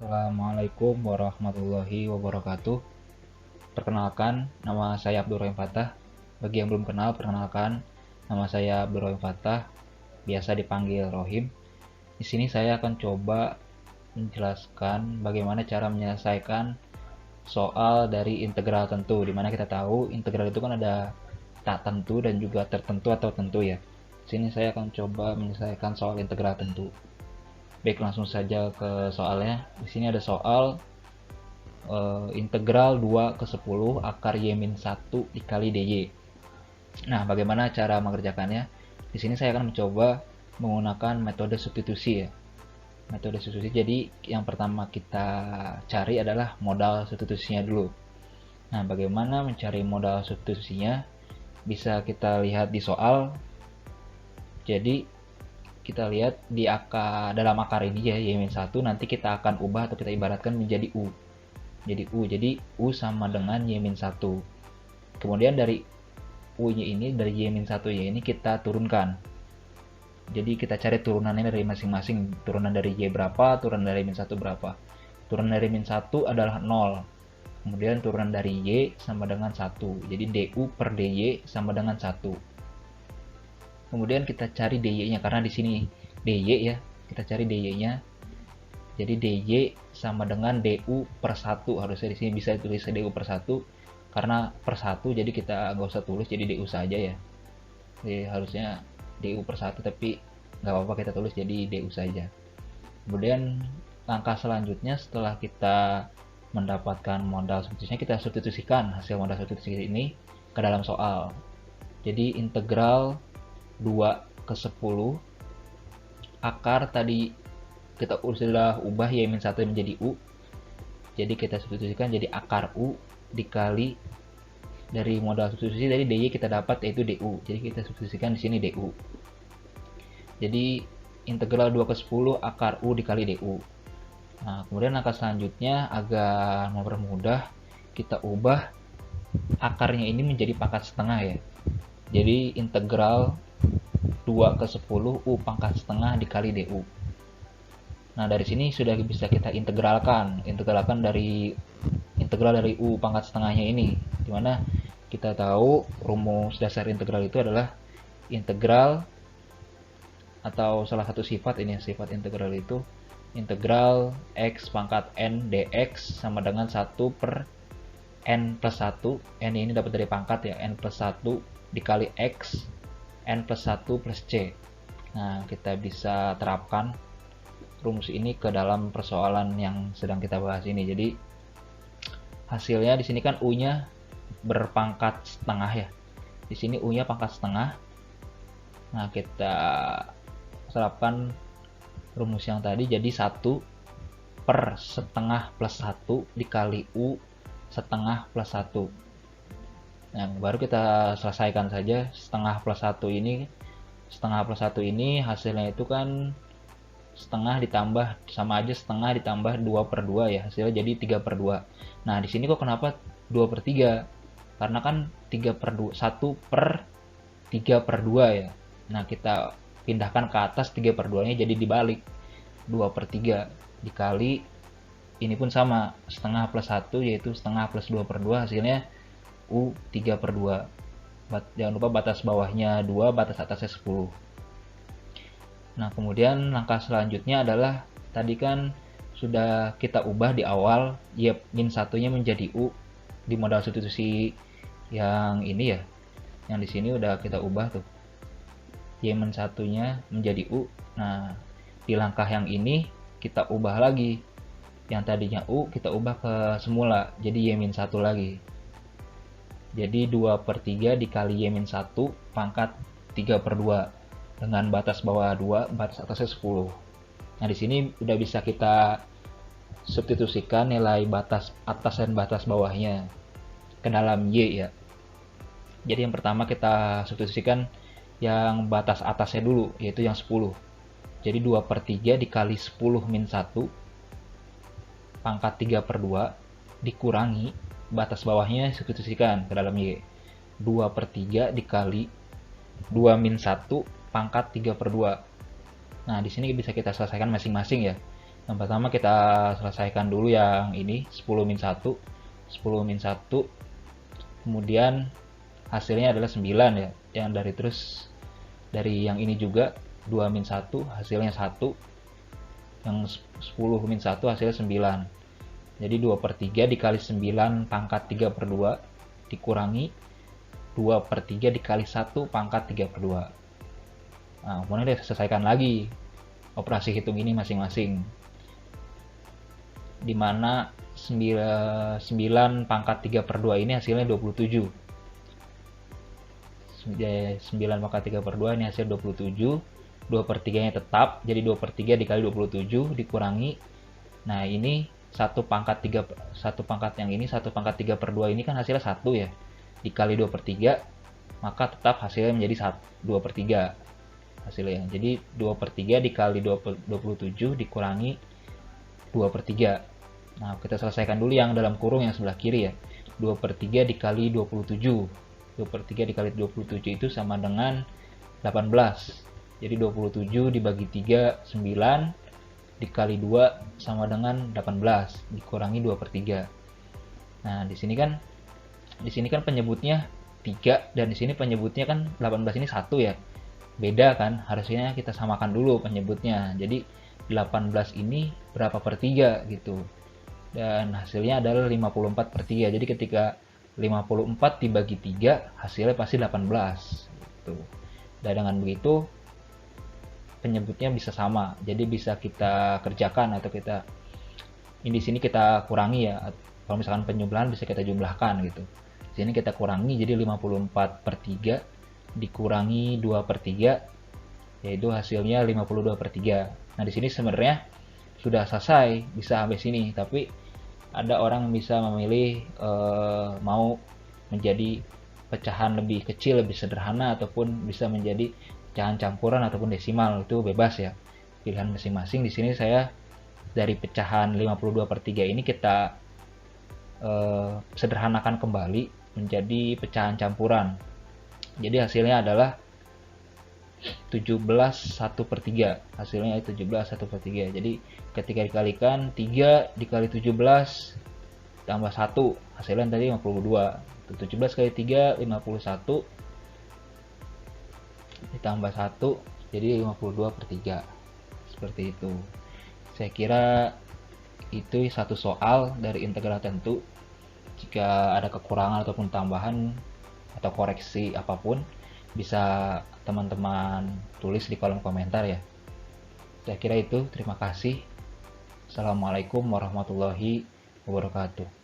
Assalamualaikum warahmatullahi wabarakatuh. Perkenalkan, nama saya Abdul Rahim Fattah. Bagi yang belum kenal, perkenalkan, nama saya Abdul Rahim Fattah, biasa dipanggil Rohim. Di sini saya akan coba menjelaskan bagaimana cara menyelesaikan soal dari integral tentu, dimana kita tahu integral itu kan ada tak tentu dan juga tertentu atau tentu ya. Di sini saya akan coba menyelesaikan soal integral tentu. Baik, langsung saja ke soalnya. Di sini ada soal integral 2 ke 10 akar y-1 dikali dy. Nah, bagaimana cara mengerjakannya? Di sini saya akan mencoba menggunakan metode substitusi ya. Metode substitusi, jadi yang pertama kita cari adalah modal substitusinya dulu. Nah, bagaimana mencari modal substitusinya? Bisa kita lihat di soal. Jadi kita lihat di dalam akar ini ya, y-1 nanti kita akan ubah atau kita ibaratkan menjadi u. Jadi u sama dengan y-1. Kemudian dari u-nya ini, dari y-1-nya ini kita turunkan. Jadi kita cari turunannya dari masing-masing. Turunan dari y berapa, turunan dari min 1 berapa. Turunan dari min 1 adalah 0. Kemudian turunan dari y sama dengan 1. Jadi du per dy sama dengan 1. Kemudian kita cari dy-nya, karena di sini dy ya, kita cari dy-nya. Jadi dy sama dengan du per 1, harusnya di sini bisa ditulis du per 1 karena per 1, jadi kita nggak usah tulis, jadi du saja ya. Jadi harusnya du per 1, tapi nggak apa-apa kita tulis jadi du saja. Kemudian langkah selanjutnya setelah kita mendapatkan modal substitusinya, kita substitusikan hasil modal substitusi ini ke dalam soal. Jadi integral 2 ke 10 akar tadi kita sudah ubah y-1 menjadi u, jadi kita substitusikan jadi akar u dikali dari modal substitusi dari dy kita dapat yaitu du, jadi kita substitusikan di sini du. Jadi integral 2 ke 10 akar u dikali du. Nah, kemudian langkah selanjutnya agar mempermudah, kita ubah akarnya ini menjadi pangkat setengah ya. Jadi integral 2 ke 10 u pangkat setengah dikali du. Nah, dari sini sudah bisa kita integralkan dari integral dari u pangkat setengahnya ini, dimana kita tahu rumus dasar integral itu adalah integral, atau salah satu sifat ini, sifat integral itu integral x pangkat n dx sama dengan 1 per n plus 1. N ini dapat dari pangkat ya, n plus 1 dikali x n plus 1 plus c. Nah, kita bisa terapkan rumus ini ke dalam persoalan yang sedang kita bahas ini. Jadi hasilnya di sini kan u-nya berpangkat setengah ya. Di sini u-nya pangkat setengah. Nah, kita terapkan rumus yang tadi, jadi 1 per setengah plus 1 dikali u setengah plus 1. Nah, baru kita selesaikan saja setengah plus 1 ini. Setengah plus 1 ini hasilnya itu kan setengah ditambah, sama aja setengah ditambah 2 per 2 ya, hasilnya jadi 3 per 2. Nah, di sini kok kenapa 2 per 3? Karena kan 3 per 2, 1 per 3 per 2 ya. Nah, kita pindahkan ke atas 3 per 2 nya jadi dibalik, 2 per 3 dikali ini pun sama, setengah plus 1 yaitu setengah plus 2 per 2, hasilnya u 3 per 2. Jangan lupa batas bawahnya 2, batas atasnya 10. Nah, kemudian langkah selanjutnya adalah tadi kan sudah kita ubah di awal y-1 nya menjadi u di modal substitusi yang ini ya, yang di sini udah kita ubah tuh, y-1 nya menjadi u. Nah, di langkah yang ini kita ubah lagi, yang tadinya u kita ubah ke semula jadi y-1 lagi. Jadi 2 per 3 dikali y-1 pangkat 3 per 2 dengan batas bawah 2, batas atasnya 10. Nah, di sini udah bisa kita substitusikan nilai batas atas dan batas bawahnya ke dalam y ya. Jadi yang pertama kita substitusikan yang batas atasnya dulu, yaitu yang 10. Jadi 2 per 3 dikali 10 min 1 pangkat 3 per 2 dikurangi batas bawahnya, substitusikan ke dalam y. 2 per 3 dikali 2 min 1 pangkat 3 per 2. Nah, di sini bisa kita selesaikan masing-masing ya. Yang pertama kita selesaikan dulu yang ini 10 min 1. 10 min 1, kemudian hasilnya adalah 9 ya. Yang dari yang ini juga 2 min 1 hasilnya 1. Yang 10 min 1 hasilnya 9. Jadi 2/3 dikali 9 pangkat 3/2 dikurangi 2/3 dikali 1 pangkat 3/2. Nah, kemudian kita selesaikan lagi operasi hitung ini masing-masing. Dimana 9 pangkat 3/2 ini hasilnya 27. 9 pangkat 3/2 ini hasil 27. 2/3 nya tetap, jadi 2/3 dikali 27 dikurangi. Nah ini 1 pangkat yang ini 1 pangkat 3/2 ini kan hasilnya 1 ya, dikali 2/3 maka tetap hasilnya menjadi 2/3 hasilnya. Jadi 2/3 dikali 27 dikurangi 2/3. Nah kita selesaikan dulu yang dalam kurung yang sebelah kiri ya. 2/3 dikali 27, 2/3 dikali 27 itu sama dengan 18. Jadi 27 dibagi 3 9, dikali 2 sama dengan 18 dikurangi 2/3. Nah, di sini kan penyebutnya 3 dan di sini penyebutnya kan 18 ini 1 ya. Beda kan? Harusnya kita samakan dulu penyebutnya. Jadi 18 ini berapa per 3 gitu. Dan hasilnya adalah 54/3. Jadi ketika 54 dibagi 3 hasilnya pasti 18 gitu. Dan dengan begitu penyebutnya bisa sama, jadi bisa kita kerjakan atau kita di sini kita kurangi ya. Kalau misalkan penjumlahan bisa kita jumlahkan gitu. Di sini kita kurangi, jadi 54/3 dikurangi 2/3 yaitu hasilnya 52/3. Nah di sini sebenarnya sudah selesai, bisa sampai sini, tapi ada orang yang bisa memilih mau menjadi pecahan lebih kecil, lebih sederhana, ataupun bisa menjadi pecahan campuran ataupun desimal, itu bebas ya, pilihan masing-masing. Di sini saya dari pecahan 52/3 ini kita sederhanakan kembali menjadi pecahan campuran. Jadi hasilnya adalah 17/1/3. Hasilnya 17/1/3. Jadi ketika dikalikan 3 dikali 17 tambah 1, hasilnya tadi 52. 17 kali 3 51 ditambah 1 jadi 52/3. Seperti itu. Saya kira itu satu soal dari integral tentu. Jika ada kekurangan ataupun tambahan atau koreksi apapun, bisa teman-teman tulis di kolom komentar ya. Saya kira itu. Terima kasih. Assalamualaikum warahmatullahi wabarakatuh.